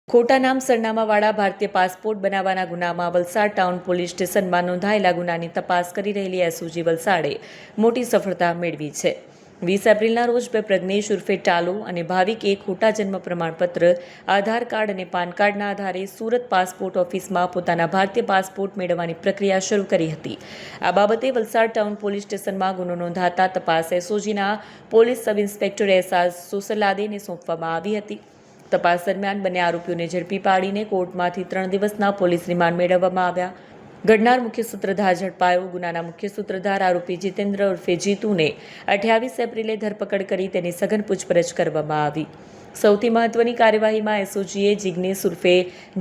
ખોટા નામ સરનામાવાળા ભારતીય પાસપોર્ટ બનાવવાના ગુનામાં વલસાડ ટાઉન પોલીસ સ્ટેશનમાં નોંધાયેલા ગુનાની તપાસ કરી રહેલી એસઓજી વલસાડે મોટી સફળતા મેળવી છે। 20 એપ્રિલના રોજ પ્રજ્ઞેશ ઉર્ફે ટાલુ અને ભાવિકે ખોટા જન્મ પ્રમાણપત્ર, આધાર કાર્ડ અને પાન કાર્ડના આધારે સુરત પાસપોર્ટ ઓફિસમાં પોતાના ભારતીય પાસપોર્ટ મેળવવાની પ્રક્રિયા શરૂ કરી હતી। આ બાબતે વલસાડ ટાઉન પોલીસ સ્ટેશનમાં ગુનો નોંધાતા તપાસ એસઓજીના પોલીસ સબ ઇન્સ્પેક્ટર એસ.આર. સોસલાદેને સોંપવામાં આવી હતી। તપાસ દરમિયાન બંને આરોપીઓને ઝડપી પાડીને કોર્ટમાંથી 3 દિવસના પોલીસ રિમાન્ડ મેળવવામાં આવ્યા। ઘડનાર મુખ્ય સૂત્રધાર ઝડપાયો। ગુનાના મુખ્ય સૂત્રધાર આરોપી જીતેન્દ્ર ઉર્ફે જીતુને 28 એપ્રિલે ધરપકડ કરી તેની સઘન પૂછપરછ કરવામાં આવી। સૌથી મહત્વની કાર્યવાહીમાં એસઓજીએ જિગ્નેશ ઉર્ફે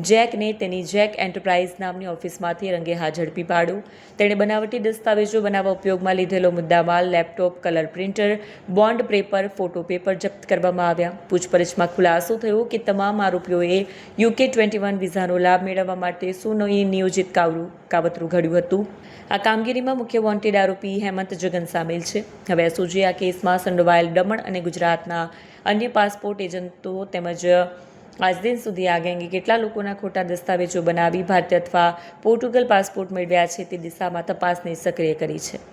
જેકને તેની જેક એન્ટરપ્રાઇઝ નામની ઓફિસમાંથી રંગે હાથ ઝડપી પાડ્યો। તેણે બનાવટી દસ્તાવેજો બનાવવા ઉપયોગમાં લીધેલો મુદ્દામાલ, laptop, colour printer, bond paper, photo paper જપ્ત કરવામાં આવ્યા। પૂછપરછમાં ખુલાસો થયો કે તમામ આરોપીઓએ UK-21 વિઝાનો લાભ મેળવવા માટે સુનિયોજિત કાવતરું ઘડ્યું હતું। આ કામગીરીમાં મુખ્ય વોન્ટેડ આરોપી હેમંત જગન સામેલ છે। હવે એસઓજીએ આ કેસમાં સંડોવાયેલ દમણ અને ગુજરાતના અન્ય પાસપોર્ટ એજન્ટો તેમજ આજ દિન સુધી આ ગેંગે કેટલા લોકોના ખોટા દસ્તાવેજો બનાવી ભારતીય અથવા પોર્ટુગલ પાસપોર્ટ મેળવ્યા છે તે દિશામાં તપાસને સક્રિય કરી છે।